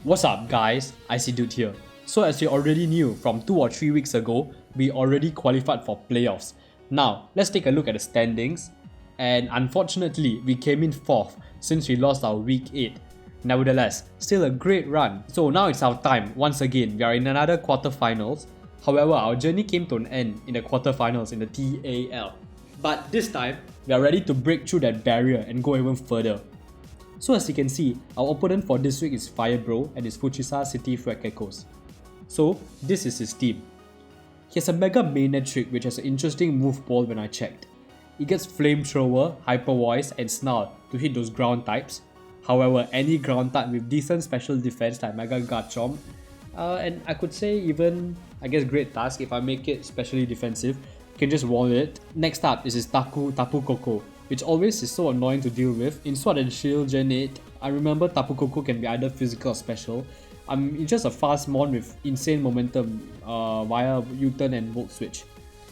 What's up guys, IC Dude here. So as you already knew, from 2 or 3 weeks ago, we already qualified for playoffs. Now, let's take a look at the standings. And unfortunately, we came in 4th since we lost our week 8. Nevertheless, still a great run. So now it's our time. Once again, we are in another quarterfinals. However, our journey came to an end in the quarterfinals in the TAL. But this time, we are ready to break through that barrier and go even further. So as you can see, our opponent for this week is Firebro and his Fuchisa City Frag Echoes. So this is his team. He has a Mega Mainnet trick which has an interesting move pool when I checked. He gets Flamethrower, Hyper Voice and Snarl to hit those ground types. However, any ground type with decent special defense like Mega Garchomp, and I could say even, Great Task if I make it specially defensive, can just wall it. Next up is his Tapu Koko, which always is so annoying to deal with. In Sword and Shield Gen 8, I remember Tapu Koko can be either physical or special. It's just a fast mon with insane momentum via U-turn and Volt Switch.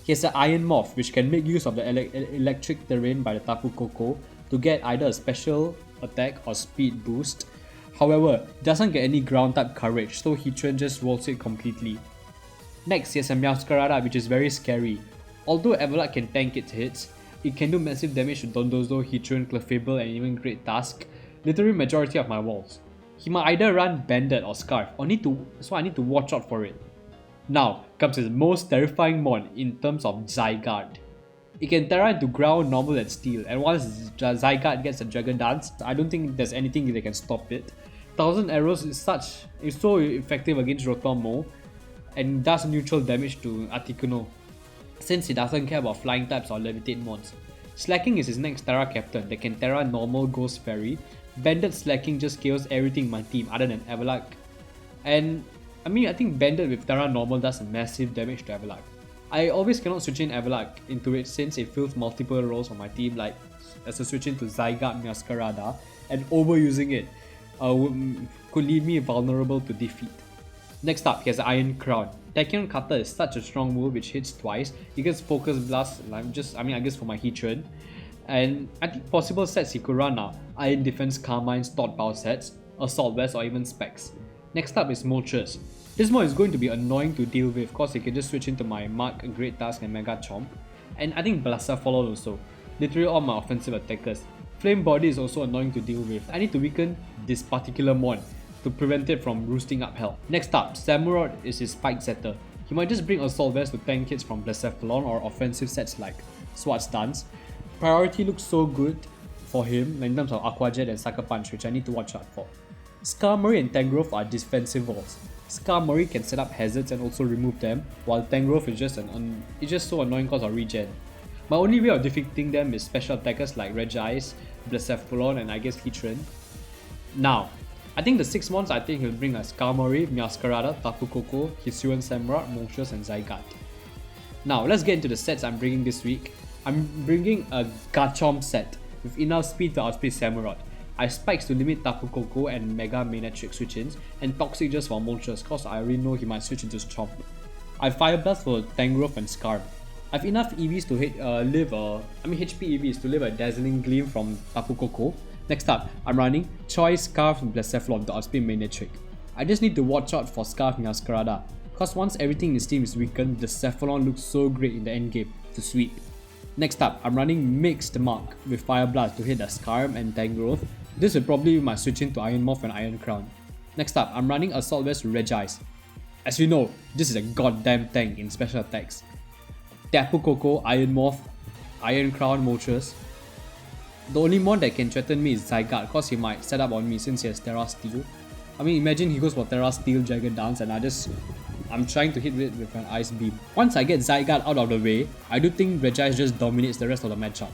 He has an Iron Morph, which can make use of the electric terrain by the Tapu Koko to get either a special attack or speed boost. However, doesn't get any ground type coverage, so Heatran just rolls it completely. Next, he has a Meowscarada, which is very scary. Although Everluck can tank its hits, it can do massive damage to Dondozo, Heatran, Clefable and even Great Task, literally majority of my walls. He might either run Bandit or Scarf, so I need to watch out for it. Now comes his most terrifying mon in terms of Zygarde. It can Terra into Ground, Normal and Steel, and once Zygarde gets a Dragon Dance, I don't think there's anything that can stop it. 1000 Arrows is so effective against Rotom and does neutral damage to Articuno, since he doesn't care about flying types or levitate mons. Slacking is his next Terra Captain that can Terra Normal Ghost Fairy. Bandit Slacking just kills everything in my team other than Everluck. And I think Bandit with Terra Normal does massive damage to Everluck. I always cannot switch in Everluck into it since it fills multiple roles on my team, like as a switch into Zygarde Meowscarada, and overusing it could leave me vulnerable to defeat. Next up, he has Iron Crown. Tachyon Cutter is such a strong move which hits twice. He gets Focus Blast, for my Heatran. And I think possible sets he could run are Iron Defense Carmine's Thought Power sets, Assault Vest or even Specs. Next up is Moltres. This mod is going to be annoying to deal with because he can just switch into my Mark, Great Task and Mega Chomp. And I think BLACEPHALON'S also. Literally all my offensive attackers. Flame Body is also annoying to deal with. I need to weaken this particular mod to prevent it from roosting up hell. Next up, Samurott is his Spike Setter. He might just bring Assault Vest to tank hits from BLACEPHALON or offensive sets like Sword Stance. Priority looks so good for him in terms of Aqua Jet and Sucker Punch, which I need to watch out for. Skarmory and Tangrowth are defensive walls. Skarmory can set up hazards and also remove them, while Tangrowth is just so annoying because of regen. My only way of defeating them is special attackers like Regice, BLACEPHALON and Heatran. Now, I think the 6 mons he'll bring are Skarmory, Meowscarada, Tapu Koko, Hisuian Samurott, Moltres and Zygarde. Now let's get into the sets I'm bringing this week. I'm bringing a Garchomp set with enough speed to outspeed Samurott. I Spikes to limit Tapu Koko and Mega Mainnet trick switch-ins, and Toxic just for Moltres cause I already know he might switch into Chomp. I Fire Blast for Tangrowth and Scarf. I have enough EVs to HP EVs to live a Dazzling Gleam from Tapu Koko. Next up, I'm running Choice Scarf and BLACEPHALON to outspeed Mainnet trick. I just need to watch out for Scarf Meowscarada, cause once everything in his team is weakened, BLACEPHALON looks so great in the endgame to sweep. Next up, I'm running Mixed Mark with Fire Blast to hit the Skarm and Tangrowth. This will probably be my switch into Iron Morph and Iron Crown. Next up, I'm running Assault Vest with Regice. As you know, this is a goddamn tank in special attacks. Tapu Koko, Iron Morph, Iron Crown, Moltres. The only mon that can threaten me is Zygarde cause he might set up on me since he has Terra Steel. Imagine he goes for Terra Steel, Dragon Dance and I'm trying to hit it with an Ice Beam. Once I get Zygarde out of the way, I do think Regice just dominates the rest of the matchup.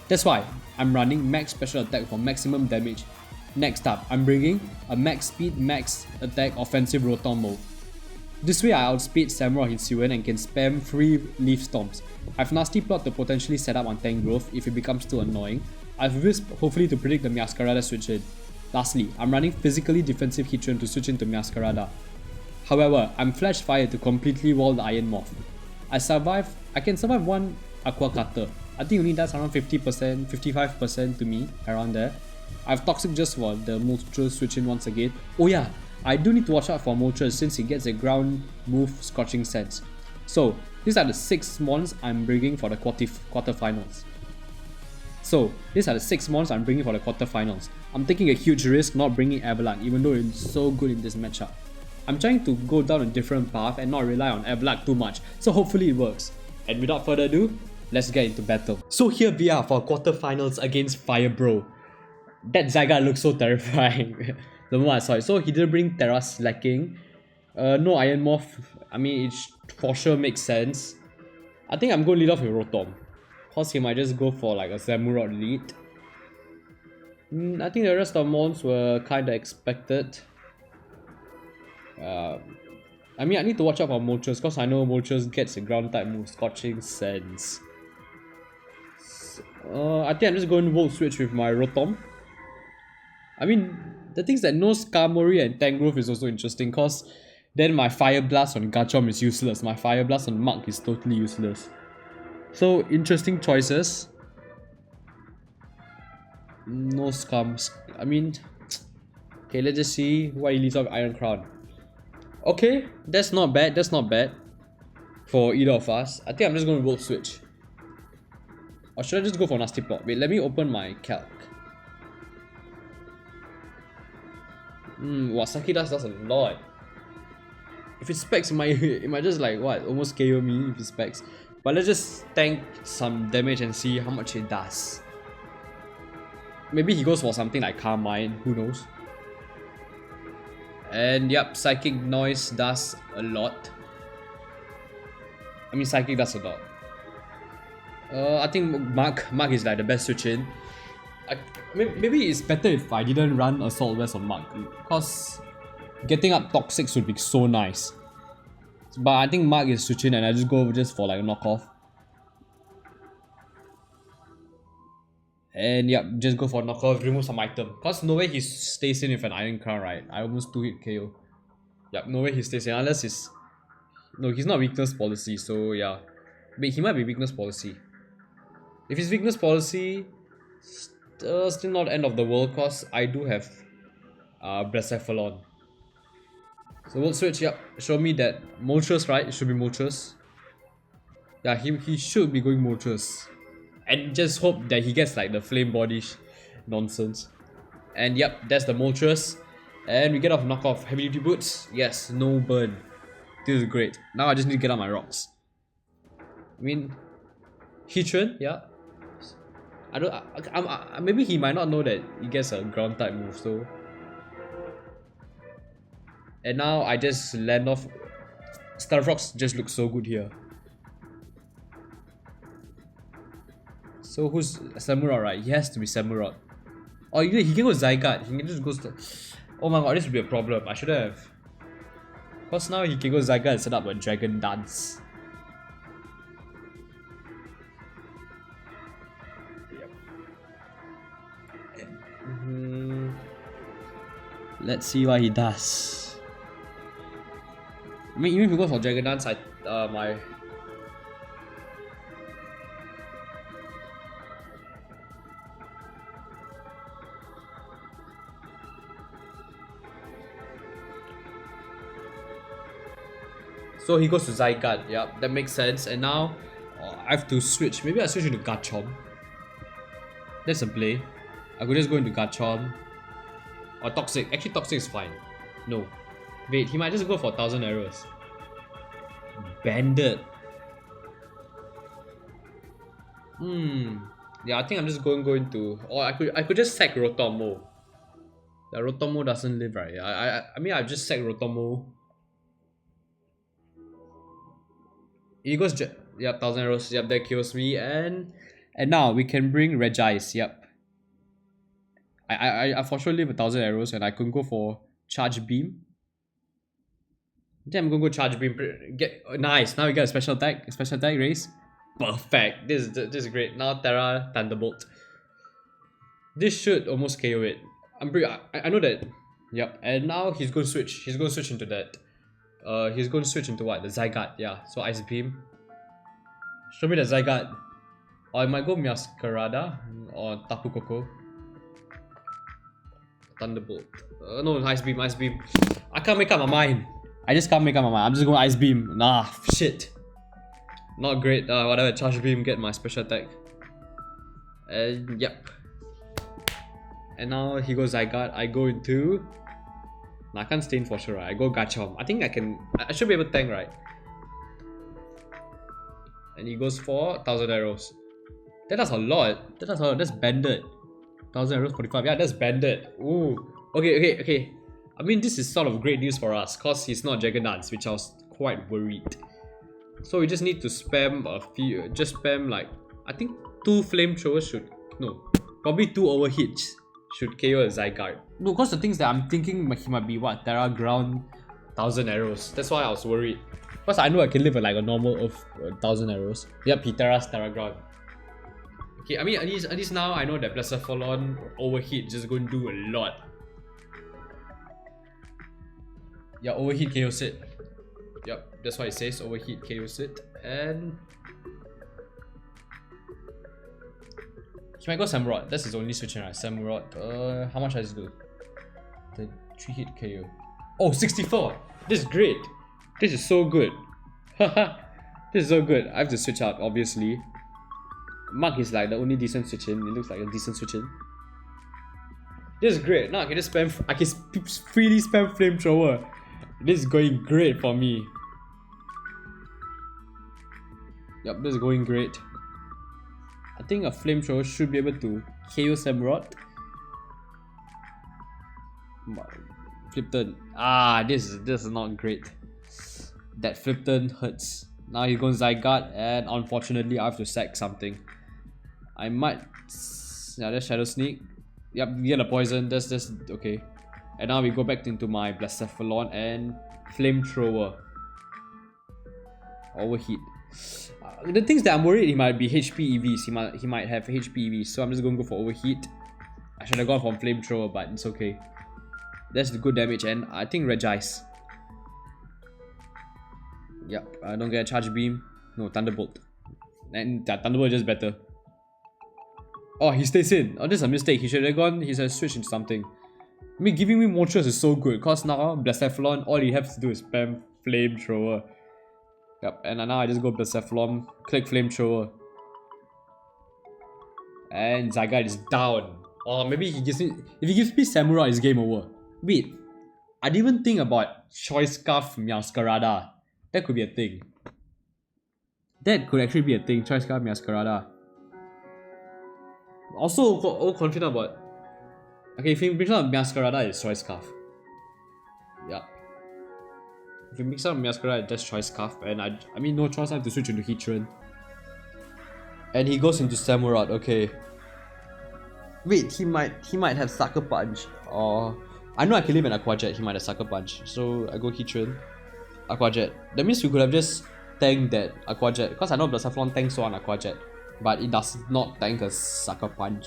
That's why I'm running Max Special Attack for maximum damage. Next up, I'm bringing a Max Speed, Max Attack Offensive Rotom. This way I outspeed Samurott Hisuian and can spam free Leaf Storms. I've Nasty Plot to potentially set up on Tangrowth if it becomes too annoying. I've Wisp hopefully to predict the Meowscarada switch in. Lastly, I'm running Physically Defensive Heatran to switch into Meowscarada. However, I'm Flash Fire to completely wall the Iron Morph. I can survive one Aqua Cutter. I think it only does around 50%, 55% to me, around there. I have Toxic just for the Moltres switch in once again. Oh yeah, I do need to watch out for Moltres since he gets a ground move Scorching Sense. So these are the 6 mons I'm bringing for the quarterfinals. I'm taking a huge risk not bringing Avalanche even though it's so good in this matchup. I'm trying to go down a different path and not rely on Avalanche too much, so hopefully it works. And without further ado, let's get into battle. So here we are for quarterfinals against Firebro. That Zygarde looks so terrifying the moment I saw it. So he didn't bring Terra Slacking. No Iron Morph. I mean, it for sure makes sense. I think I'm going to lead off with Rotom, cause he might just go for like a Samurott lead. I think the rest of mons were kinda expected. I mean, I need to watch out for Moltres because I know Moltres gets a ground type move, Scorching Sense. I think I'm just going to Volt Switch with my Rotom. I mean, the things that no Skarmory and Tangrowth is also interesting because then my Fire Blast on Garchomp is useless, my Fire Blast on Muk is totally useless. So, interesting choices. No Skums. I mean, okay, let's just see why he leaves off Iron Crown. Okay, that's not bad, for either of us. I think I'm just going to Volt Switch. Or should I just go for Nasty Plot? Wait, let me open my calc. Wasaki does a lot. If it specs, it might just like what, almost KO me if it specs. But let's just tank some damage and see how much it does. Maybe he goes for something like Carmine, who knows. And yep, Psychic Noise does a lot. I mean, Psychic does a lot. I think Muk is like the best switch in. Maybe it's better if I didn't run Assault Vest on Muk, because getting up Toxics would be so nice. But I think Muk is switching and I just go just for like a knockoff. And yep, just go for knockoff, remove some item. Because no way he stays in with an Iron Crown, right? I almost 2-hit KO. Yep, no way he stays in unless he's... No, he's not weakness policy, so yeah. But he might be weakness policy. If it's weakness policy, still not end of the world because I do have BLACEPHALON. So we'll switch, yep. Show me that Moltres, right? It should be Moltres. Yeah, he should be going Moltres. And just hope that he gets like the flame body nonsense. And yep, that's the Moltres. And we get off knockoff. Heavy duty boots. Yes, no burn. This is great. Now I just need to get out my rocks. I mean, Heatran, yeah. Maybe he might not know that he gets a ground type move, so. And now I just land off. Starfox just looks so good here. So who's Samurott, right? He has to be Samurott. Oh, he can go Zygarde. He can just go. Oh my god, this would be a problem. I should have. Because now he can go Zygarde and set up a Dragon Dance. Yep. Let's see what he does. I mean, even if he goes for Dragon Dance, my. So he goes to Zygarde, yep, that makes sense. And now I have to switch. Maybe I switch into Garchomp. That's a play. I could just go into Garchomp. Or Toxic. Actually, Toxic is fine. No. Wait, he might just go for 1000 arrows. Bandit. Yeah, I think I'm just going to. Or I could just sack Rotomo. The Rotomo doesn't live, right? I mean, I've just sacked Rotomo. He goes, yep, 1000 arrows, yep, that kills me, and now we can bring Regice, yep. I for sure live 1000 arrows and I can go for Charge Beam. Then I'm gonna go Charge Beam, nice, now we get a special attack raise. Perfect, this is great. Now Terra Thunderbolt. This should almost KO it. I know that, yep, and now he's going to switch into that. He's going to switch into what? The Zygarde, yeah. So Ice Beam. Show me the Zygarde. Or I might go Masquerada or Tapu Koko. Thunderbolt. No, Ice Beam, Ice Beam. I can't make up my mind. I just can't make up my mind. I'm just going Ice Beam. Nah, shit. Not great. Whatever, Charge Beam, get my special attack. And yep. And now he goes Zygarde. I go into... Nah, I can't stain for sure, right? I go Garchomp. I think I can... I should be able to tank, right? And he goes for 1000 arrows. That does a lot. That does a lot. That's banded. 1000 arrows, 45. Yeah, that's banded. Ooh. Okay. I mean, this is sort of great news for us, cause he's not Dragon Dance, which I was quite worried. So we just need to spam a few. Just spam like, I think 2 flamethrowers should... No. Probably 2 overhits should KO a Zygarde. No, cause the things that I'm thinking he might be what? Terra Ground, 1000 arrows. That's why I was worried. Cause I know I can live with like a normal of 1000 arrows. Yep, he Terra's Terra Ground. Okay, I mean at least now I know that BLACEPHALON overheat just going to do a lot. Yeah, overheat KOs it. Yep, that's why it says overheat KOs it. And he might go Samurott. That's his only switch, right? Samurott. How much does it do? The 3 hit KO. Oh, 64! This is great! This is so good. Haha. This is so good. I have to switch out, obviously. Mark is like the only decent switch in. It looks like a decent switch in. This is great. Now I can just spam. I can freely spam flamethrower. This is going great for me. Yep, this is going great. I think a flamethrower should be able to KO Samurott. Flip turn. Ah, this is not great. That flip turn hurts. Now he's going Zygarde, and unfortunately I have to sack something. I might... Yeah, that's Shadow Sneak. Yep, we get a poison. That's okay. And now we go back into my BLACEPHALON and Flamethrower. Overheat. The things that I'm worried he might be HP EVs. He might have HP EVs. So I'm just going to go for Overheat. I should have gone for Flamethrower, but it's okay. That's the good damage, and I think Regice. Yep, I don't get a Charge Beam. No, Thunderbolt. And that Thunderbolt is just better. Oh, he stays in. Oh, this is a mistake. He should have gone. He should have switched into something. I mean, giving me more choice is so good. Because now, BLACEPHALON, all he has to do is spam Flamethrower. Yep, and now I just go BLACEPHALON, click Flamethrower. And Zygarde is down. Or maybe he gives me... If he gives me Samurai, it's game over. Wait, I didn't even think about Choice Scarf Masquerada. That could be a thing. That could actually be a thing, Choice Scarf Masquerada. Also, all confident about... Okay, if he brings out Masquerada, it's Choice Scarf. Yeah. If he mix up Masquerada, that's Choice Scarf. And I mean, no choice, I have to switch into Heatran. And he goes into Samurott, okay. Wait, he might have Sucker Punch. Or... I know I can live in Aqua Jet, he might have Sucker Punch. So I go Heatran, Aqua Jet. That means we could have just tanked that Aqua Jet. Because I know BLACEPHALON tanks on Aqua Jet. But it does not tank a Sucker Punch.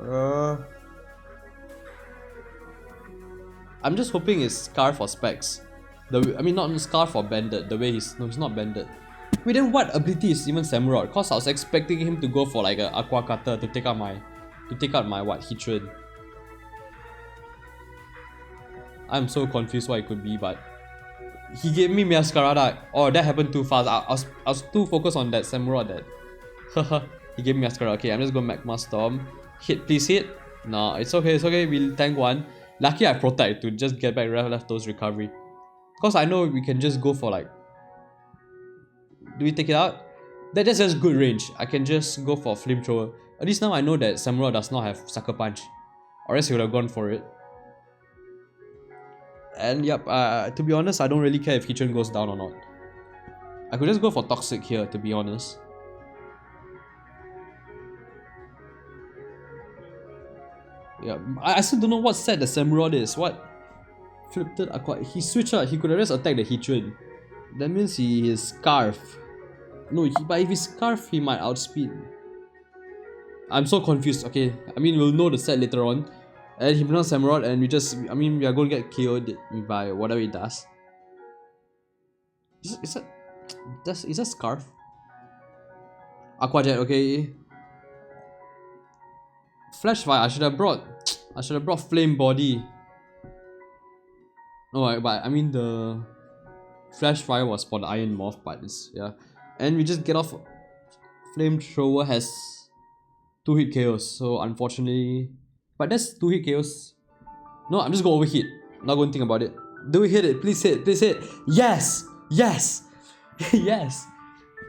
I'm just hoping it's Scarf or Specs. I mean, not Scarf or Banded. The way he's... No, he's not Banded. Wait, then what ability is even Samurott? Because I was expecting him to go for like a Aqua Cutter to take out my... what? Heatran. I'm so confused what it could be, but... He gave me Masquerada. Oh, that happened too fast. I was too focused on that Samurott that... Haha. He gave me Masquerada. Okay, I'm just going Magma Storm. Hit, please hit. No, it's okay, we'll tank one. Lucky I protect to just get back Leftovers recovery. Because I know we can just go for like... Do we take it out? That's just good range. I can just go for Flamethrower. At least now I know that Samurott does not have Sucker Punch. Or else he would have gone for it. And yep, to be honest, I don't really care if Heatran goes down or not. I could just go for Toxic here, to be honest. Yeah, I still don't know what set the Samurott is. What? Flipped Aqua. He switched out. He could have just attacked the Heatran. That means he is Scarf. No, but if he's Scarf, he might outspeed. I'm so confused. Okay, I mean, we'll know the set later on. And he pronounced Samurott, and we are going to get KO'd by whatever he does. Is that Scarf? Aqua Jet, okay. Flash Fire, I should have brought Flame Body. No, but I mean the Flash Fire was for the Iron Morph, but it's, yeah. And we just get off. Flamethrower has 2 hit KOs, so unfortunately. But that's 2 hit KOs. No, I'm just gonna overheat. Not gonna think about it. Do we hit it? Please hit, please hit. Yes! Yes! Yes!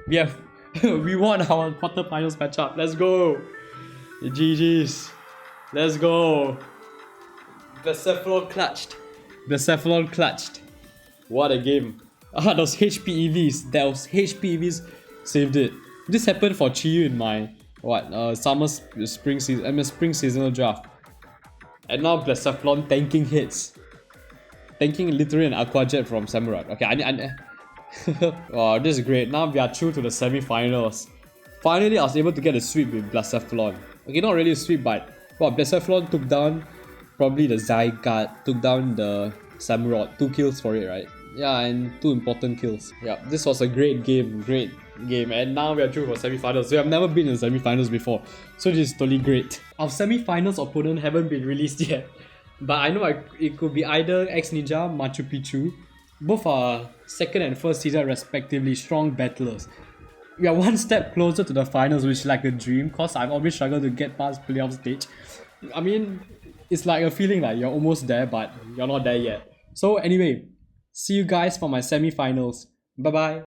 We won our quarterfinals matchup. Let's go! GG's. Let's go! Blacephalon clutched. What a game. Those HPEVs. Those HPEVs saved it. This happened for Chiyu in my spring seasonal draft. And now Blacephalon tanking hits. Tanking literally an Aqua Jet from Samurai. Okay, wow, this is great. Now we are through to the semifinals. Finally, I was able to get a sweep with Blacephalon. Okay, not really a sweep, but Blacephalon took down probably the Zygarde, took down the Samurott. 2 kills for it, right? Yeah, and 2 important kills. Yeah, this was a great game, and now we are through for semifinals. We have never been in semifinals before, so this is totally great. Our semifinals opponent haven't been released yet, but I know it could be either X Ninja, Machu Picchu. Both are second and first season respectively strong battlers. We are one step closer to the finals, which is like a dream, cause I've always struggled to get past playoff stage. I mean, it's like a feeling like you're almost there, but you're not there yet. So anyway, see you guys for my semifinals. Bye bye.